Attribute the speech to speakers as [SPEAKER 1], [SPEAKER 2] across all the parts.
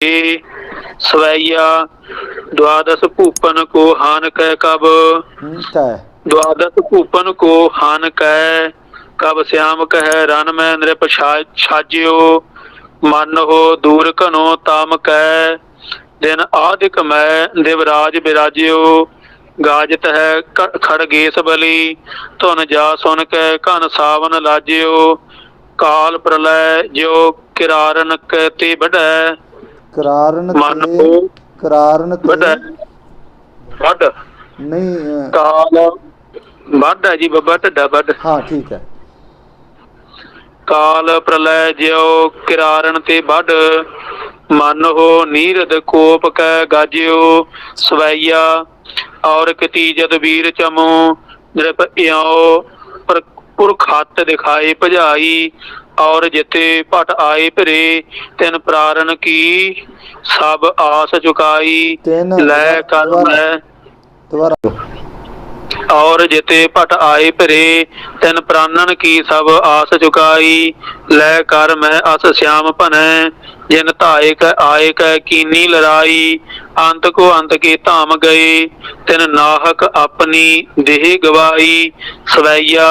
[SPEAKER 1] सवैया द्वादश भूपन को हान कह कब। द्वादश भूपन को हान कह कब श्याम कह रन में नृप छाज्यो। मन हो दूर घनो ताम कह दिन आदिक मैं देवराज बिराज्यो। गाजत है खड़गेश बलि धुन जा सुन के घन सावन लाज्यो। काल प्रलय जो किरारन कहते बढ़ै
[SPEAKER 2] करारन
[SPEAKER 1] मन को
[SPEAKER 2] करारन
[SPEAKER 1] बढ़ै बढ़
[SPEAKER 2] नहीं
[SPEAKER 1] काल बढ़ है जी बाबा ढड्डा बढ़।
[SPEAKER 2] हाँ ठीक है।
[SPEAKER 1] काल प्रलय ज्यो किरारन ते बढ़ मन हो नीरद कोप कै गाज्यो। सवैया और कतीजत वीर चमो नृप इयो पुरखत दिखाए भजाई। और जिते भट आए फिरे तिन प्रारण की सब आस चुकाई। लै कर मैं और जिते भट आए फिरे तिन प्राणन की सब आस चुकाई। लै कर मैं अस श्याम भनै जिन धाए क आए क कीनी लड़ाई। अंत को अंत के धाम गए तिन नाहक अपनी देह गवाई। सवैया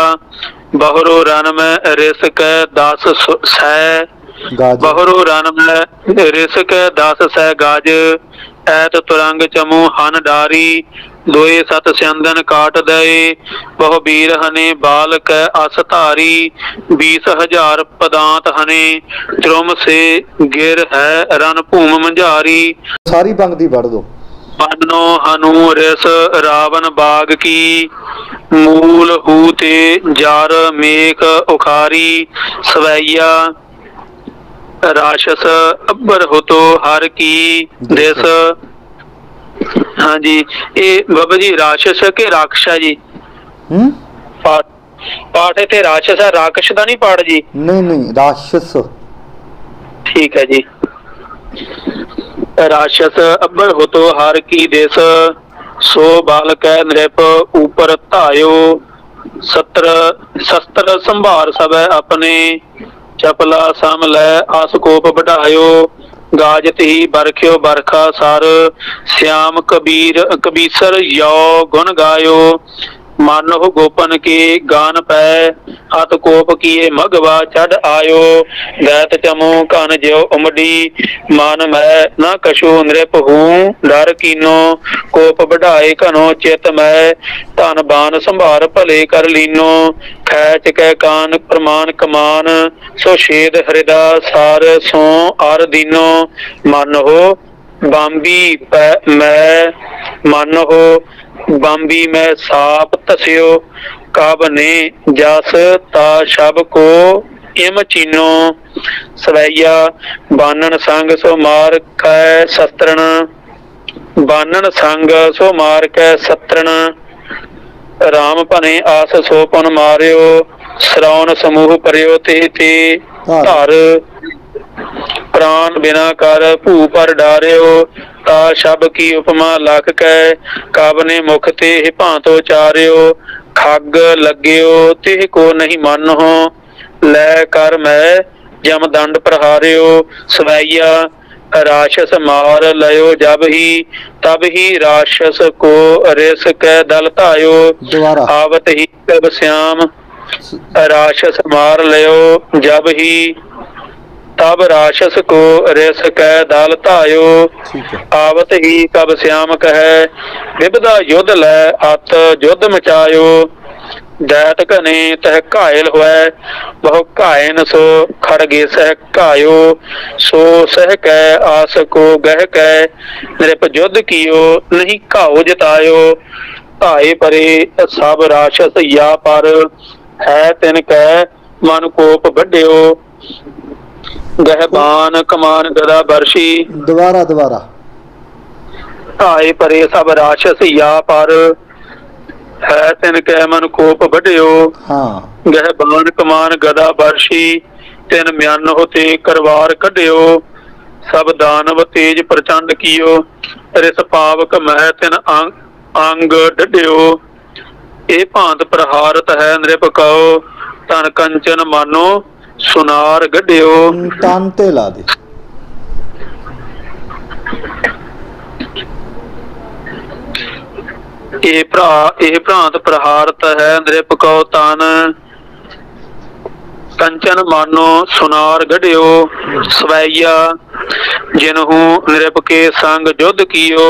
[SPEAKER 1] बहुरो रन में रिस क दस सै बहुरो रन में रिस क दस सै गाज। ऐत तुरंग चमू हन डारी दोए सत स्यंदन काट दए। बहु वीर हने बाल कै अस धारी 20,000 पदांत हने त्रुम से गिर है रन भूम मंझारी।
[SPEAKER 2] सारी पंक्ति पढ़ दो।
[SPEAKER 1] मनो हनु रिस रावण बाग की मूल हूते जार मेख उखारी। सवैया राक्षस अब्बर हो तो हर की दिस। हाँ जी ये बाबा जी राक्षस के राक्षा जी पाठ है राक्षस है राक्षस का नहीं पाठ जी।
[SPEAKER 2] नहीं नहीं राक्षस
[SPEAKER 1] ठीक है जी। राक्षस अब्बर हो तो हर की देश सो बाल कै नृप ऊपर धायो। शस्त्र संभार सब अपने चपला सम लै आसकोप बढ़ायो। गाजत ही बरख्यो बरखा सर श्याम कबीसर यो गुण गायो। मन हो गोपन के गान पै हत कोप किए मगवा चढ़ आयो। दैत चमो कन ज्यो उमड़ी मन मैं न कछु नृप हूँ डर कीनो। कोप बढ़ाए कनो चित मैं धन बान संभार भले कर लीनो। खैच कै कान प्रमाण कमान सो छेद हृदय सार सो आर दीनो। मन हो बांबी मैं मन हो बांबी में साप तस्यो। कब ने जस ता शब को इम चीनो। सवैया बानन संग सो मार कै शस्त्रन बानन संग सो मार कै शस्त्रन। राम भने आस सो पुन मारियो श्रवण समूह परियो ते धर। प्राण बिना कर भू पर डारियो ता शब की उपमा लख कै। कब ने मुख ते भांतो चारियो खग लग्यो तिह को नहीं मन हो। लै कर मैं जम दंड प्रहारियो। सवैया राक्षस मार लयो जब ही तब ही राक्षस को रिस कै दल धायो। आवत ही कब श्याम राक्षस मार लयो जब ही तब राक्षस को रिस कै दल धायो। आवत ही कब श्याम कहे विपदा युद्ध लै अत युद्ध मचायो। दैत घने तह घायल हुए बहु घायन सो खड़गे सह घायो। सो सह कै आस को गह कै नृप युद्ध कियो नहीं घाओ जतायो। धाए परे सब राक्षस या पर है तिन कै मन कोप बढ़ियो। गहबान कमान गदा बरसी
[SPEAKER 2] दोबारा
[SPEAKER 1] धाए परे सब राक्षस या पर है तिन कै मन कोप बढ़ियो। गहबान कमान गदा बरसी तिन म्यान होते करवार कढ़ियो। सब दानव तेज प्रचंड कियो रिस पावक मह तिन अंग डढ़ियो। ए भांत प्रहारत है नृप कहो तन कंचन मानो सुनार गढ़ियो।
[SPEAKER 2] तन ते ला दे
[SPEAKER 1] ਇਹ ਭ੍ਰਾਂਤ ਪ੍ਰਹਾਰਤ ਹੈ ਨ੍ਰਿਪ ਕਉ ਤਨ ਕੰਚਨ ਮਾਨੋ ਸੁਨਾਰ ਗਢਿਓ ਸਵੈया ਜਿਨਹੂ ਨ੍ਰਿਪ ਕੇ ਸੰਗ ਜੁਧ ਕੀਓ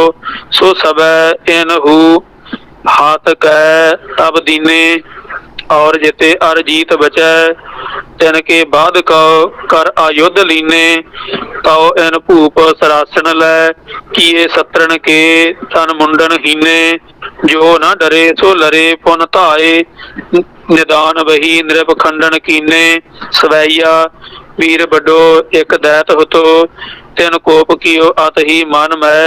[SPEAKER 1] ਸੋ ਸਬੈ ਇਨਹੂ हाथ कह तब दीने और जिते अर जीत बचै तिनके बाद कहो कर आयुध लीने कहो इन भूप सरासन लै किए सत्रन के तन मुंडन हीने जो न डरे सो लरे पुन धाए निदान वही नृप खंडन कीने सवैया वीर बडो एक दैत हुतो तिन कोप कियो अत ही मन मै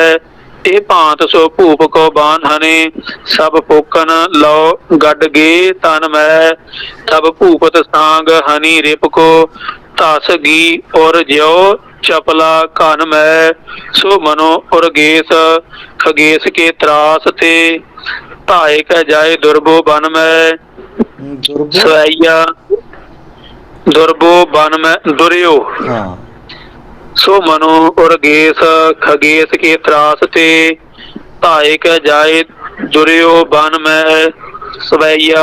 [SPEAKER 1] ਇਹ ਭਾਂਤ ਸੋ ਭੂਪ ਕੋ ਬਾਨ ਹਨੇ ਸਭ ਪੋਕਨ ਲਓ ਗੱਡ ਗੇ ਤਨ ਮੈਂ ਤਬ ਭੂਪਤ ਸਾਂਗ ਹਨੀ ਰਿਪ ਕੋ ਧਸ ਗੀ ਔਰ ਜਿਉ ਚਪਲਾ ਘਨ ਮੈਂ ਸੋ ਮਨੋ ਉਰਗੇਸ ਖਗੇਸ ਕੇ ਤਰਾਸ ਤੇ ਧਾਏ ਕਹ ਜਾਏ ਦੁਰਬੋ ਬਨ ਮੈਂ ਸਵੈया ਦੁਰਬੋ ਬਨ ਮੈਂ ਦੁਰਿਓ सो मनो उर्गेस खगेस के त्रास ते धाए कह जाए दुर्यो बन में सवैया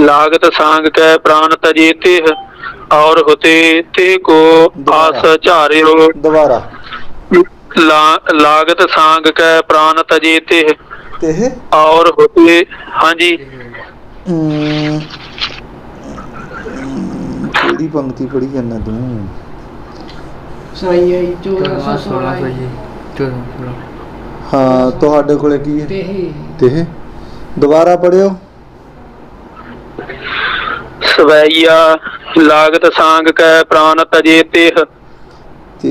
[SPEAKER 1] लागत सांग कह प्राण तजे तिह और होते ते को आस झारियो
[SPEAKER 2] दोबारा
[SPEAKER 1] लागत सांग कह प्राण तजे तिह और होते हाँ जी
[SPEAKER 2] केड़ी पंक्ति पढ़ी करना तू हाँ ਤੁਹਾਡੇ ਕੋਲੇ ਕੀ ਹੈ ਤੇ ਦੁਬਾਰਾ ਪੜਿਓ
[SPEAKER 1] ਸਵੈया लागत सांग कह प्राण तजे तिह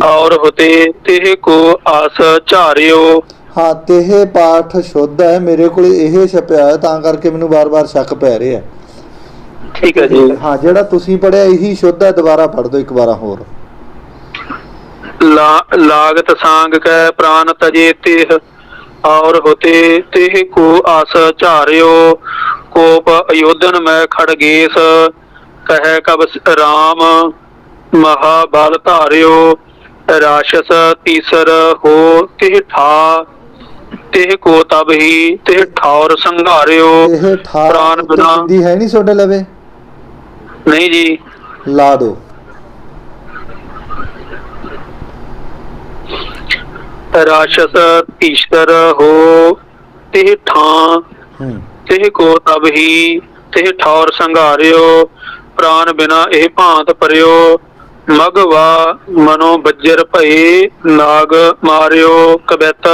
[SPEAKER 1] और होते तिह को आस झारियो
[SPEAKER 2] ਹਾਂ ਤੇਹ ਪਾਠ ਸ਼ੁੱਧ ਹੈ ਮੇਰੇ ਕੋਲੇ ਇਹ ਛਪਿਆ ਹੈ ਤਾਂ ਕਰਕੇ ਮੈਨੂੰ ਬਾਰ-ਬਾਰ ਸ਼ੱਕ ਪੈ ਰਿਹਾ
[SPEAKER 1] ਠੀਕ ਹੈ ਜੀ
[SPEAKER 2] ਹਾਂ ਜਿਹੜਾ ਤੁਸੀਂ ਪੜਿਆ ਇਹੀ ਸ਼ੁੱਧ ਹੈ ਦੁਬਾਰਾ ਪੜ ਦਿਓ ਇੱਕ ਵਾਰ ਹੋਰ
[SPEAKER 1] लागत सांग कह प्राण तजे तिह और होते तिह को आस झारियो कोप अयोधन में खड़गेस कह कब राम महाबल धारियो राक्षस तीसर हो तिह ठा तिह को तब ही तिह ठौर संघारियो प्राण बिना
[SPEAKER 2] हिंदी है नहीं सोडे लवे
[SPEAKER 1] नहीं जी
[SPEAKER 2] ला दो
[SPEAKER 1] राक्षस तीसर हो तिह ठा तिह को तब ही तिह ठौर संघारियो प्राण बिना एह भांत परियो मगवा मनो बज्जर भये नाग मारियो कबैत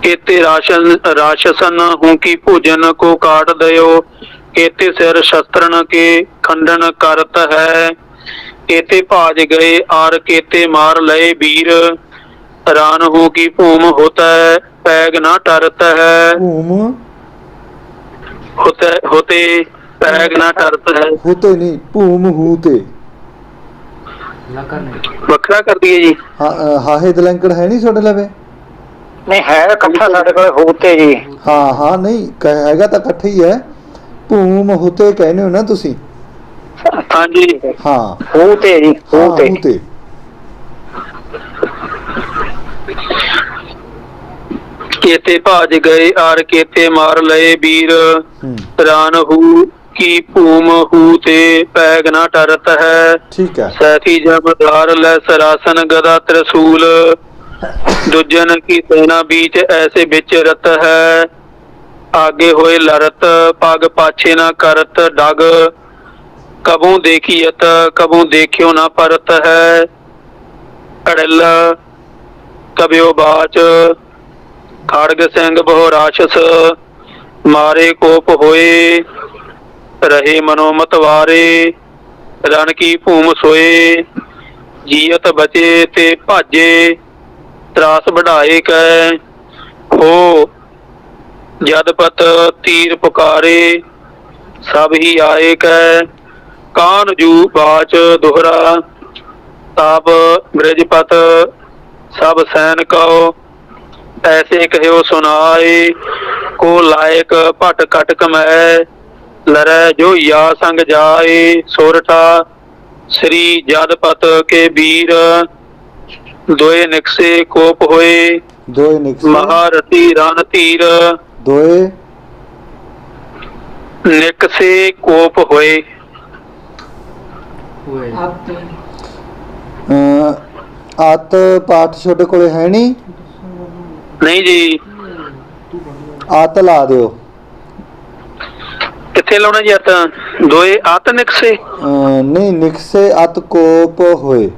[SPEAKER 1] केते राक्षसन हूं की भोजन को काट दयो केते सिर शस्त्रन के खंडन करत है केते भाज गए आर केते मार लए वीर रान हो की भूम होता है पैग ना टरता है
[SPEAKER 2] भूम
[SPEAKER 1] होते पैग ना टरता है
[SPEAKER 2] होते नहीं भूम हूते
[SPEAKER 1] वखरा कर दिए जी
[SPEAKER 2] हाहे दलंकड़ है नहीं सोडे लवे
[SPEAKER 1] नहीं है इकट्ठा साडे कोल होते जी
[SPEAKER 2] हाँ हाँ नहीं हैगा तो इकट्ठा ही है भूम होते कहने हो ना तुसी
[SPEAKER 1] हाँ जी
[SPEAKER 2] हाँ
[SPEAKER 1] होते जी होते केते भाज गए आर केते मार लए वीर रान हू की भूम हू ते पैग ना टरत है
[SPEAKER 2] ठीक है
[SPEAKER 1] सैथी जमदार लै सरासन गदा त्रिशूल दुजन की सेना बीच ऐसे विचरत है आगे होए लरत पग पाछे ना करत डग कबू देखियत कबू देखियो ना परत है अड़ल कब्यो बाच खड़ग सिंह बहु राक्षस मारे कोप होए रहे मनोमत वारे रण की भूम सोए जीयत बचे ते भाजे त्रास बढ़ाए कह हो जदपत तीर पुकारे सब ही आए कह कान जू बाच दोहरा ताप ब्रजपत सब सैन कहो ऐसे कहो सुनाए को लायक भट कट कमै लरै जो या संग जाए सोरठा श्री जदपत के वीर दोए निकसे कोप होए
[SPEAKER 2] दोए निकसे
[SPEAKER 1] महारथी रण तीर
[SPEAKER 2] ਦੋਏ
[SPEAKER 1] ਨਿਕਸੇ ਕੋਪ ਹੋਏ।
[SPEAKER 2] ਅਤ ਪਾਠ ਤੁਹਾਡੇ ਕੋਲੇ ਹੈ ਨਹੀਂ?
[SPEAKER 1] ਨਹੀਂ ਜੀ,
[SPEAKER 2] ਅਤ ਲਾ ਦਿਓ।
[SPEAKER 1] ਕਿੱਥੇ ਲਾਉਣਾ ਜੀ ਅਤ? ਦੋਏ ਅਤ ਨਿਕਸੇ।
[SPEAKER 2] ਨਹੀਂ, ਨਿਕਸੇ ਅਤ ਕੋਪ ਹੋਏ।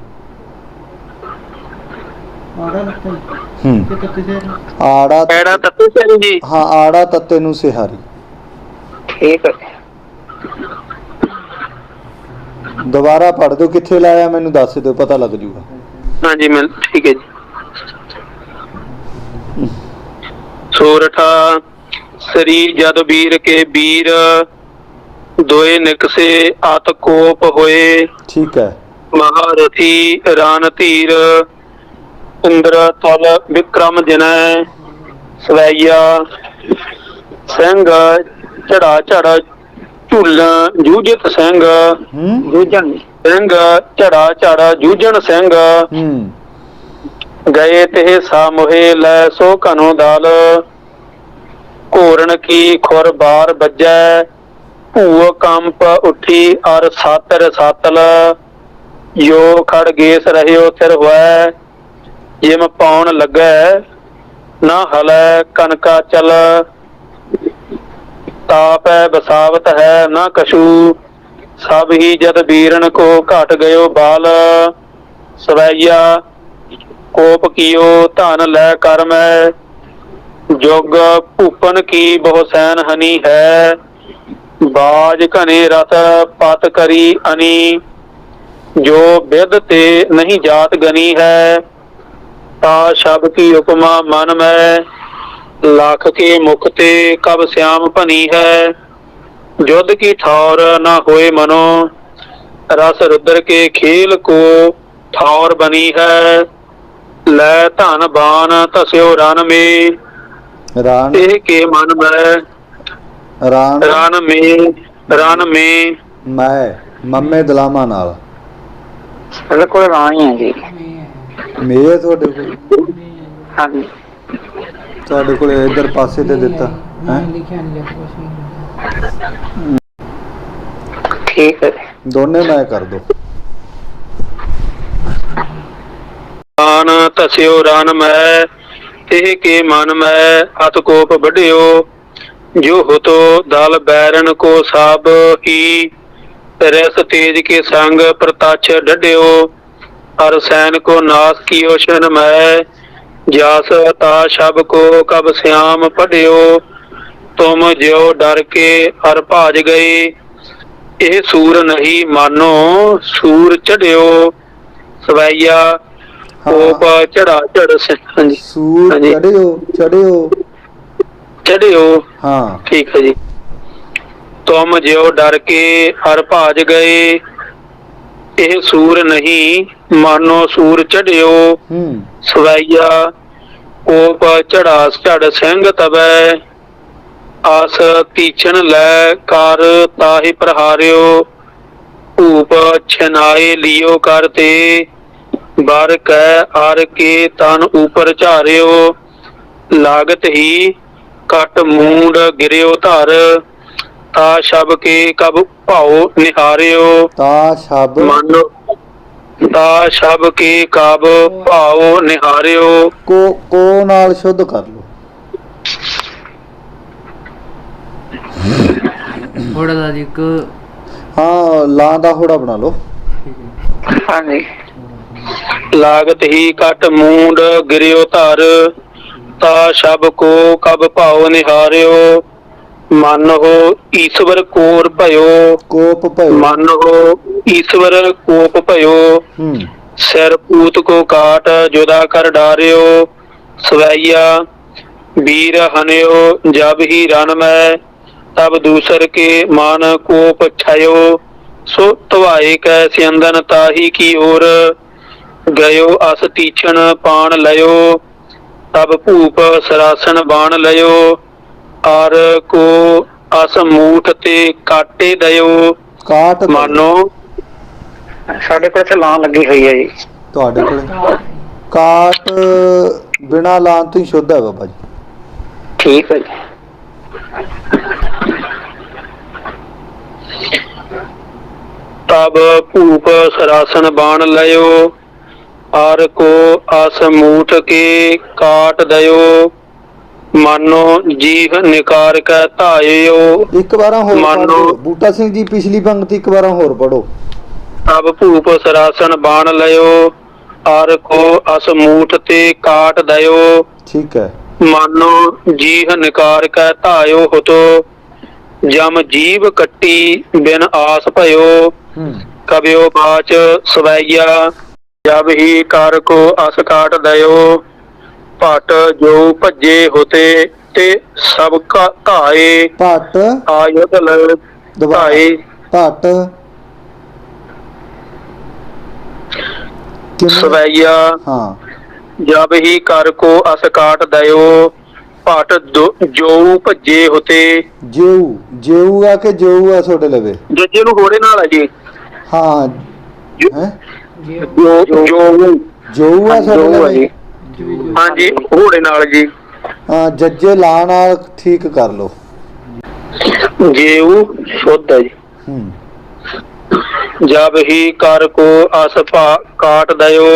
[SPEAKER 2] ਆੜਾ
[SPEAKER 1] ਐੜਾ ਤੱਤੇ ਸਿਆਰੀ ਜੀ।
[SPEAKER 2] ਹਾਂ, ਆੜਾ ਤੱਤੇ ਨੂੰ ਸਿਹਾਰੀ।
[SPEAKER 1] ਠੀਕ ਹੈ।
[SPEAKER 2] ਦੁਬਾਰਾ ਪੜ੍ਹ ਦਿਓ, ਕਿੱਥੇ ਲਾਇਆ ਮੈਨੂੰ ਦੱਸ ਦਿਓ, ਪਤਾ ਲੱਗ ਜੂਗਾ।
[SPEAKER 1] ਹਾਂਜੀ ਮੈਂ ਠੀਕ ਹੈ ਜੀ। ਸੋਰਠਾ ਸ੍ਰੀ ਜਦ ਵੀਰ ਕੇ ਵੀਰ ਦੋਏ ਨਿਕਸੇ ਅਤ ਕੋਪ ਹੋਏ।
[SPEAKER 2] ਠੀਕ ਹੈ।
[SPEAKER 1] ਮਹਾਰਥੀ ਰਾਨ ਧੀਰ ਇੰਦਰ ਤਲ ਵਿਕਰਮ ਜਿਨੈ ਸਵੈਆ ਸਿੰਘ ਝੜਾ ਝੜ ਝੁੱਲ ਜੂਝਤ ਸਿੰਘ ਜੂਝਣ ਸਿੰਘ ਝੜਾ ਝੜ ਜੂਝਣ ਸਿੰਘ ਗਏ ਤੇ ਸਾ ਮੋਹੇ ਲੈ ਸੋ ਘਨੋ ਦਲ ਘੋਰਨ ਕੀ ਖੁਰ ਬਾਰ ਵੱਜੈ ਭੂਅ ਕੰਪ ਉੱਠੀ ਅਰ ਸਾਤਰ ਸਾਤਲ ਜੋ ਖੜ ਗੇਸ ਰਹਿਓ ਥਿਰ ਹੋਇ ਜਿਮ ਪਾਉਣ ਲੱਗੈ ਨਾ ਹਲੈ ਕਨਕਾ ਚਲ ਤਾਪੈ ਬਸਾਵਤ ਹੈ ਨਾ ਕਛੂ ਸਭ ਹੀ ਜਦ ਵੀਰਨ ਕੋ ਘਟ ਗਇਓ ਬਾਲ ਸਵੈया ਕੋਪ ਕੀਓ ਧਨ ਲੈ ਕਰ ਮੈਂ ਜੁਗ ਭੂਪਨ ਕੀ ਬਹੁ ਸੈਨ ਹਨੀ ਹੈ ਬਾਜ ਘਨੇ ਰਥ ਪਤ ਕਰੀ ਅਨੀ ਜੋ ਵਿਦ ਤੇ ਨਹੀਂ ਜਾਤ ਗਨੀ ਹੈ ਤਾ ਸ਼ਬ ਕੀ ਉਪਮਾ ਮਨ ਮੈਂ ਲੱਖ ਕੇ ਮੁਖ ਤੇ ਕਬ श्याम ਭਨੀ ਹੈ युद्ध की ठौर न होए मनो रस रुद्र के खेल को ठौर बनी है लै धन बान तस्यो रन में
[SPEAKER 2] ਰਾਨ
[SPEAKER 1] के मन में
[SPEAKER 2] ਰਾਨ
[SPEAKER 1] रन में
[SPEAKER 2] ਮੈਂ ਮੰਮੇ ਦਲਾਮਾ ਨਾਲ
[SPEAKER 1] ਸਾਡੇ ਕੋਲ ਰਾਣੀ ਹੈ ਜੀ
[SPEAKER 2] ਮੇਰੇ ਤੁਹਾਡੇ ਕੋਲ
[SPEAKER 1] ਹਾਂਜੀ
[SPEAKER 2] ਤੁਹਾਡੇ ਕੋਲ ਇਧਰ ਪਾਸੇ ਤੇ ਦਿੱਤਾ ਹੈ
[SPEAKER 1] ठीक है
[SPEAKER 2] ਦੋਨੇ ਮੈਂ ਕਰ ਦੋ
[SPEAKER 1] ਆਨ ਤਸਿਓ ਰਨ ਮੈਂ ਤੇ ਕੇ ਮਨ ਮੈਂ ਅਤ ਕੋਪ ਵੱਢਿਓ ਜੋ ਹੁਤੋ ਦਲ ਬੈਰਨ ਕੋ ਸਭ ਹੀ ਰਸ ਤੇਜ ਕੇ ਸੰਗ ਪ੍ਰਤੱਛ ਡਢਿਓ ਅਰ ਸੈਨ ਕੋ ਨਾਸ ਕੀਓ ਸ਼ਨ ਮੈਂ ਜਾਸ ਤਾ ਸ਼ਬ ਕੋ ਕਬ श्याम ਪੜਿਓ तुम ज्यो डर के हर भाज गए ਇਹ ਸੂਰ ਨਹੀਂ ਮਾਨੋ ਸੂਰ ਚੜਿਓ ਸਵੈया ਕੋਪ ਝੜਾ ਝੜ ਹਾਂਜੀ
[SPEAKER 2] ਸੂਰ ਚੜਿਓ ਹਾਂ
[SPEAKER 1] ਠੀਕ ਹੈ ਜੀ ਤੁਮ ਜਿਉ ਡਰ ਕੇ ਹਰ ਭਾਜ ਗਏ ਇਹ ਸੂਰ ਨਹੀਂ ਮਾਨੋ ਸੂਰ ਚੜਿਓ ਸਵੈया ਕੋਪ ਝੜਾ ਝੜ ਸਿੰਘ ਤਵੈ ਆਸ ਤੀਛਣ ਲੈ ਕਰ ਤਾਹਿ ਪ੍ਰਹਾਰਿਓ ਧੂਪ ਛਨਾਏ ਲਿਓ ਕਰ ਤੇ ਬਰ ਕੈ ਅਰ ਕੇ ਤਨ ਉਪਰ ਝਾਰਿਓ ਲਾਗਤ ਹੀ ਕਟ ਮੂੰਡ ਗਿਰਿਓ ਧਰ ਤਾ ਸ਼ਬ ਕੇ ਕਬ ਭਾਉ ਨਿਹਾਰਿਓ
[SPEAKER 2] ਤਾ ਸ਼ਬ
[SPEAKER 1] ਮਨ ਤਾ ਸ਼ਬ ਕੇ ਕਬ ਭਾਉ ਨਿਹਾਰਿਓ
[SPEAKER 2] ਕੋ ਨਾਲ ਸ਼ੁੱਧ ਕਰ ਲੋ
[SPEAKER 3] ਹੋੜਾ ਦਾ ਜੀ ਇੱਕ
[SPEAKER 2] ਹਾਂ ਲਾਂ ਦਾ ਹੋੜਾ ਬਣਾ ਲਓ
[SPEAKER 1] ਹਾਂਜੀ ਲਾਗਤ ਹੀ ਕਟ ਮੂੰਡ ਗਿਰਿਓ ਧਰ ਤਾ ਸ਼ਬ ਕੋ ਕਬ ਭਾਉ ਨਿਹਾਰਿਓ ਮਨ ਹੋ ਈਸ਼ਵਰ ਕੋਰ ਭਇਓ ਮਨ ਹੋ ਈਸ਼ਵਰ ਕੋਪ ਭਇਓ ਸਿਰ ਪੂਤ ਕੋ ਕਾਟ ਜੁਦਾ ਕਰ ਡਾਰਿਓ ਸਵੈया ਵੀਰ ਹਨਿਓ ਜਬ ਹੀ ਰਨ ਮੈਂ तब दूसर के मान कोप छायो सो तवाए कै सियंदन ताही की ओर गयो अस तीक्षण पान लयो तब भूप सरासन बाण लयो आर को अस मूठ ते काटे दयो
[SPEAKER 2] ਕਾਟ
[SPEAKER 1] मानो साढ़े कोल ते लां लगी हुई है जी
[SPEAKER 2] ਤੁਹਾਡੇ ਕੋਲੇ ਕਾਟ ਬਿਨਾ ਲਾਂ ਤੋਂ ਹੀ ਸ਼ੁੱਧ ਹੈ ਬਾਬਾ ਜੀ
[SPEAKER 1] ठीक है जी तब भूप सरासन बाण लयो, आर को अस मूठ के काट दयो, मानो जीह निकार कै धायो।
[SPEAKER 2] ਇੱਕ ਵਾਰਾਂ ਹੋਰ ਪੜ੍ਹ
[SPEAKER 1] मानो
[SPEAKER 2] ਦਿਓ। ਬੂਟਾ ਸਿੰਘ ਜੀ ਪਿਛਲੀ ਪੰਕਤੀ ਇੱਕ ਵਾਰਾਂ ਹੋਰ ਪੜੋ।
[SPEAKER 1] तब भूप सरासन बाण लयो, आर को अस मूठ ते काट दयो,
[SPEAKER 2] ਠੀਕ ਹੈ।
[SPEAKER 1] मानो जीह निकार कै धायो होतो, जम जीव कट्टी बिन आस भयो, कबियो बाच सवैया, जब ही कर को अस काट दयो, भट जो भज्जे होते ते सब का धाए,
[SPEAKER 2] ਭੱਟ
[SPEAKER 1] आयुध ल धाए।
[SPEAKER 2] ਭੱਟ ਕਿਵੇਂ?
[SPEAKER 1] सवैया
[SPEAKER 2] ਹਾਂ
[SPEAKER 1] जब ही कर को अस काट दयो, भट जो भज्जे होते।
[SPEAKER 2] ਜੇਊ ਜੇਊ ਆ ਕੇ ਜੇਊ ਆ ਤੁਹਾਡੇ ਲਵੇ?
[SPEAKER 1] ਜੱਜੇ ਨੂੰ ਹੋੜੇ ਨਾਲ ਹੈ ਜੀ।
[SPEAKER 2] ਹਾਂ ਹੈ
[SPEAKER 1] ਜੋ
[SPEAKER 2] ਜੇਊ ਆ ਤੁਹਾਡੇ
[SPEAKER 1] ਜੋ ਹੈ
[SPEAKER 2] ਲਵੇ?
[SPEAKER 1] ਜੀ। ਹਾਂਜੀ ਹੋੜੇ ਨਾਲ ਜੀ।
[SPEAKER 2] ਹਾਂ ਜੱਜੇ ਲਾ ਨਾਲ ਠੀਕ ਕਰ ਲਓ।
[SPEAKER 1] ਜੇਊ ਸ਼ੁੱਧ ਹੈ ਜੀ। जब ही कर को अस काट दयो,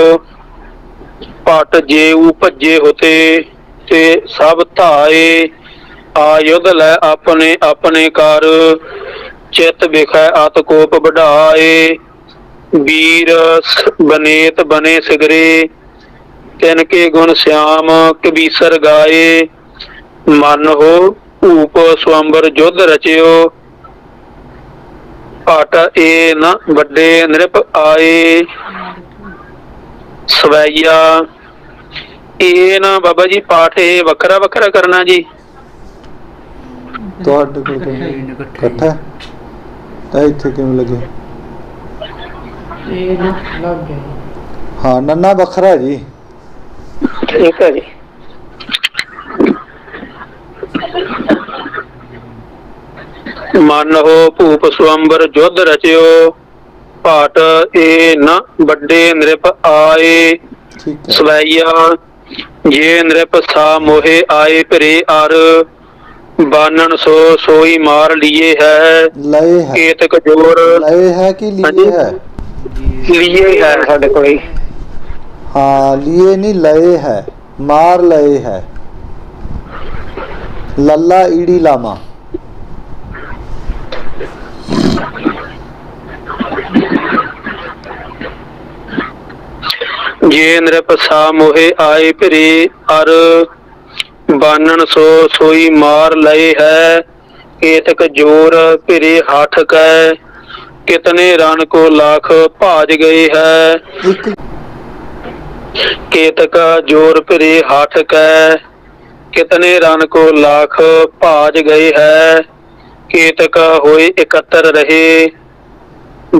[SPEAKER 1] भट जेऊ भज्जे होते ते सब धाए, आयुध लै अपने अपने कर, चित बिखै अत कोप बढ़ाए, वीर बनेत बने सिगरे, तिनके गुण श्याम कबीसर गाए, मन हो भूप स्वंबर युद्ध रचियो, भट ए न वड्डे नृप आए, सवैया। ਇਹ ਨਾ ਬਾਬਾ ਜੀ ਪਾਠ ਇਹ ਵੱਖਰਾ ਵੱਖਰਾ ਕਰਨਾ ਜੀ।
[SPEAKER 2] ਤੁਹਾਡੇ ਕੋਲ ਕਿਵੇਂ ਇਕੱਠਾ ਤਾਂ ਇੱਥੇ ਕਿਵੇਂ ਲੱਗਿਆ?
[SPEAKER 3] ਇਹ ਨਾ ਲੱਗ ਗਿਆ।
[SPEAKER 2] ਹਾਂ ਨੰਨਾ ਵੱਖਰਾ ਜੀ।
[SPEAKER 1] ਠੀਕ ਹੈ ਜੀ। ਮਨ ਹੋ ਭੂਪ ਸਵੰਬਰ ਯੁੱਧ ਰਚਿਓ, ਭਟ ਇਹ ਨ ਵੱਡੇ ਨ੍ਰਿਪ ਆਏ,
[SPEAKER 2] ਠੀਕ ਹੈ।
[SPEAKER 1] ਸਵੈया ਜੇ ਨ੍ਰਿਪ ਸਾ ਮੋਹੇ ਆਏ ਭਰੇ ਅਰ, ਬਾਨਣ ਸੋ ਸੋਈ ਮਾਰ ਲੀਏ ਹੈ,
[SPEAKER 2] ਲਏ ਹੈ
[SPEAKER 1] ਕੇਤਕ ਜੋਰ
[SPEAKER 2] ਲਏ ਹੈ ਕਿ ਲੀਏ ਹੈ?
[SPEAKER 1] ਲੀਏ ਹੈ ਸਾਡੇ ਕੋਲ।
[SPEAKER 2] हाँ लिए नहीं लए है, मार लए है। लल्ला ईड़ी लामा।
[SPEAKER 1] जे नृप सा मोहे आए फिरे अर, बानन सो सोई मार लए है, केतक जोर फिरे हाथ कै, कितने रन को लाख भाज गए है,
[SPEAKER 2] एक
[SPEAKER 1] केतक जोर फिरे हाथ कै, कितने रन को लाख भाज गए है, केतक होए एकत्र रहे,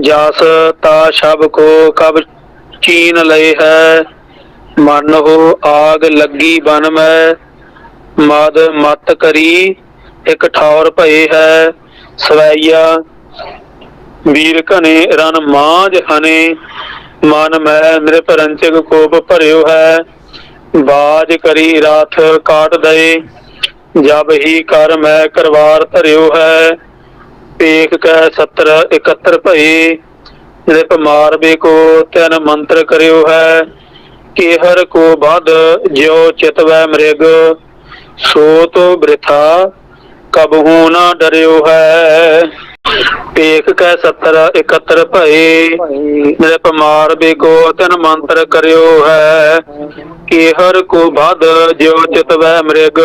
[SPEAKER 1] जास ता शब को कब चीन लए है, मन हो आग लगी बन में, मद मत करी एक ठौर भये है, सवैया वीर घने रन मांझ हने, मन मैं नृप रंचक कोप भरियो है, बाज करी रात काट दए, जब ही कर मैं करवार धरियो है, पेख कै 70 71 भये, नृप मारबे को तैन मंत्र करियो है, केहर को बध ज्यो चितवै मृग, सो तो वृथा कबहू न डरियो है, पेख कै 70 71 भये, नृप मारबे को तैन मंत्र करियो है, केहर को बध ज्यो चितवै मृग,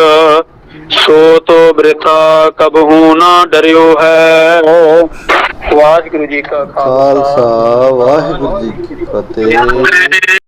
[SPEAKER 1] सो तो वृथा कबहू न डरियो है। वाहिगुरु जी का
[SPEAKER 2] खालसा वाहिगुरु जी की फतेह।